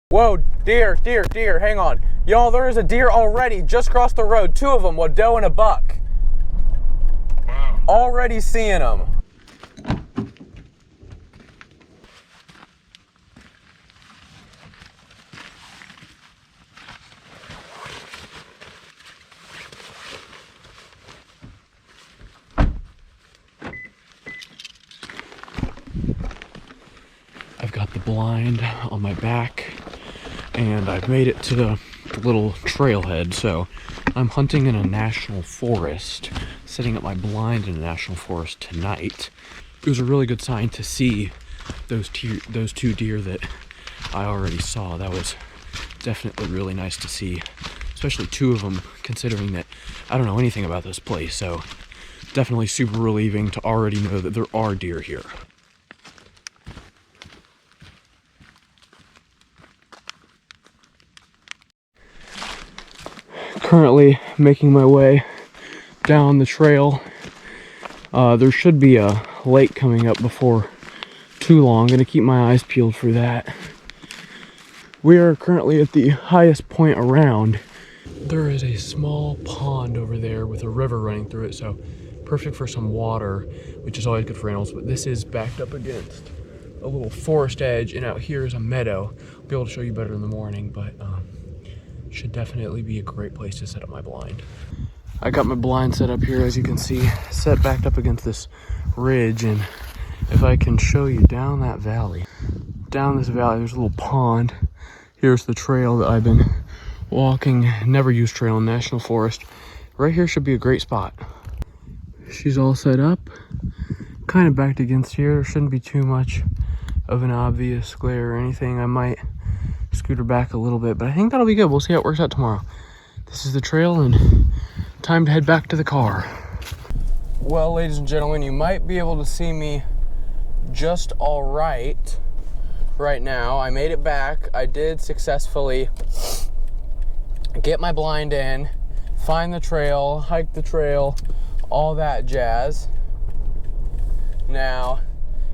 Whoa, deer, deer, deer, hang on. Y'all, there is a deer already just across the road. Two of them, a doe and a buck. Wow. Already seeing them. I've got the blind on my back, and I've made it to the little trailhead. So I'm hunting in a national forest, setting up my blind in a national forest tonight. It was a really good sign to see those two deer that I already saw. That was definitely really nice to see, especially two of them, considering that I don't know anything about this place. So definitely super relieving to already know that there are deer here. Currently making my way down the trail. There should be a lake coming up before too long. I'm gonna keep my eyes peeled for that. We are currently at the highest point around. There is a small pond over there with a river running through it, so perfect for some water, which is always good for animals. But this is backed up against a little forest edge, and out here is a meadow. I'll be able to show you better in the morning, but should definitely be a great place to set up my blind. I got my blind set up here, as you can see, set backed up against this ridge, and if I can show you down that valley, down this valley, there's a little pond. Here's the trail that I've been walking, never used trail in National Forest. Right here should be a great spot. She's all set up, kind of backed against here. There shouldn't be too much of an obvious glare or anything. I might scoot her back a little bit, but I think that'll be good. We'll see how it works out tomorrow. This is the trail, and time to head back to the car. Well, ladies and gentlemen, you might be able to see me just all right now. I made it back. I did successfully get my blind in, find the trail, hike the trail, all that jazz. Now,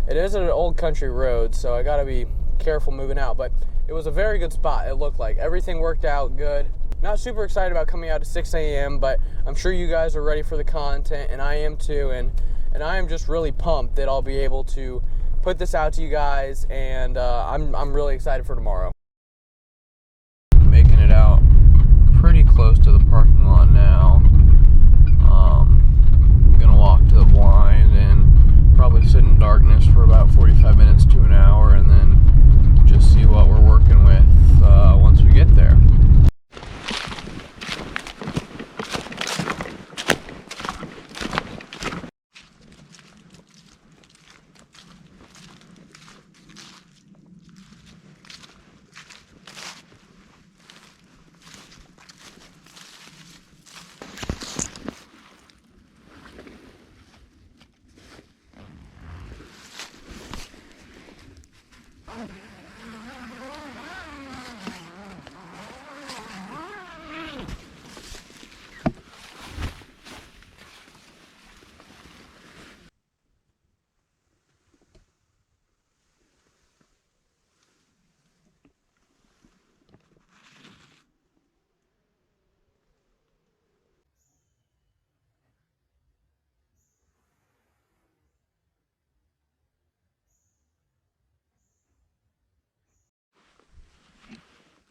it is an old country road, so I gotta be careful moving out, but it was a very good spot. It looked like everything worked out good. Not super excited about coming out at 6 a.m., but I'm sure you guys are ready for the content, and I am too, and I am just really pumped that I'll be able to put this out to you guys, and I'm really excited for tomorrow. Making it out pretty close to the parking lot now. I'm gonna walk to the blind and probably sit in darkness for about 45 minutes to an hour, and then just see what we're working with once we get there.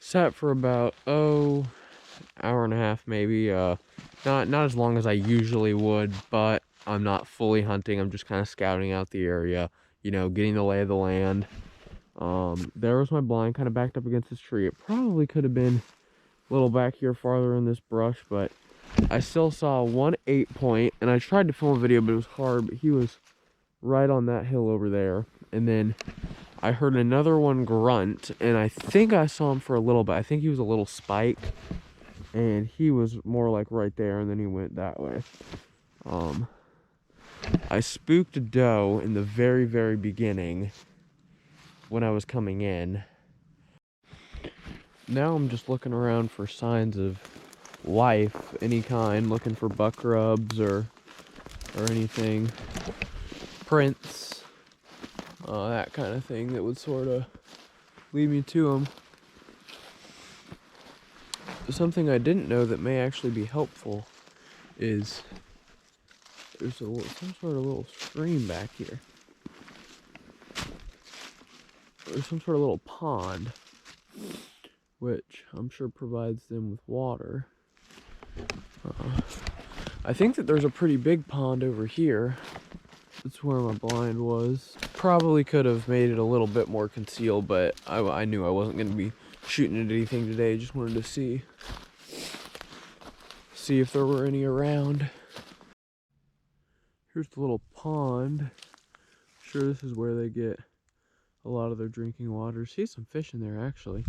Sat for about hour and a half maybe. Not as long as I usually would, but I'm not fully hunting. I'm just kind of scouting out the area, you know, getting the lay of the land. There was my blind kind of backed up against this tree. It probably could have been a little back here farther in this brush, but I still saw one 8-point, and I tried to film a video, but it was hard. But he was right on that hill over there, and then I heard another one grunt, and I think I saw him for a little bit. I think he was a little spike, and he was more like right there, and then he went that way. I spooked a doe in the very, very beginning when I was coming in. Now I'm just looking around for signs of life, any kind, looking for buck rubs or anything, prints, that kind of thing that would sort of lead me to them. something I didn't know that may actually be helpful is there's some sort of little stream back here. There's some sort of little pond, which I'm sure provides them with water. I think that there's a pretty big pond over here. That's where my blind was. Probably could have made it a little bit more concealed, but I knew I wasn't going to be shooting at anything today. Just wanted to see if there were any around. Here's the little pond. Sure, this is where they get a lot of their drinking water. See some fish in there actually.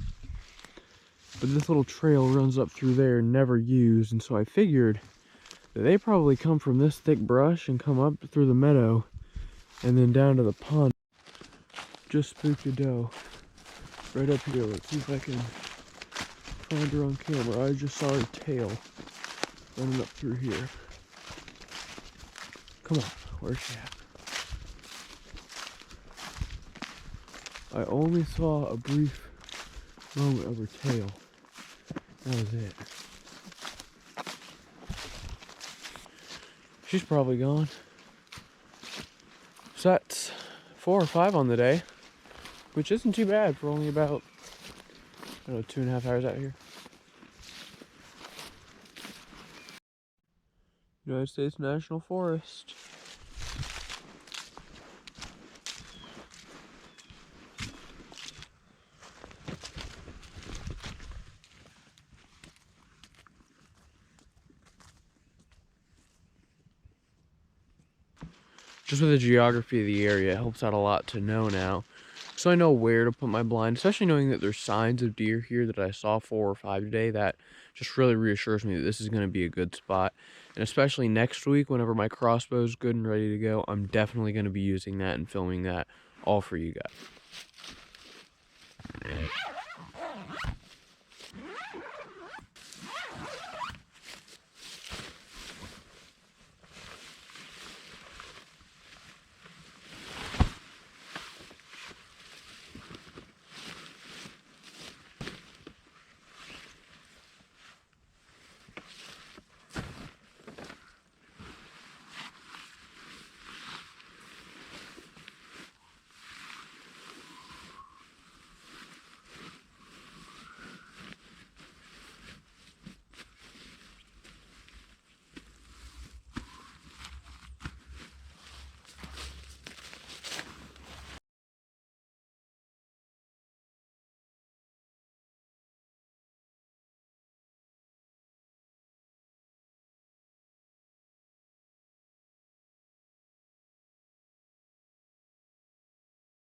But this little trail runs up through there, never used, and so I figured that they probably come from this thick brush and come up through the meadow and then down to the pond. Just spooked a doe right up here. Let's see if I can find her on camera. I just saw her tail running up through here. Come on, where's she at? I only saw a brief moment of her tail. That was it. She's probably gone. So that's 4 or 5 on the day, which isn't too bad for only about, I don't know, 2.5 hours out here. United States National Forest. Just with the geography of the area, it helps out a lot to know now. So I know where to put my blind, especially knowing that there's signs of deer here that I saw 4 or 5 today. That just really reassures me that this is going to be a good spot. And especially next week, whenever my crossbow is good and ready to go, I'm definitely going to be using that and filming that all for you guys.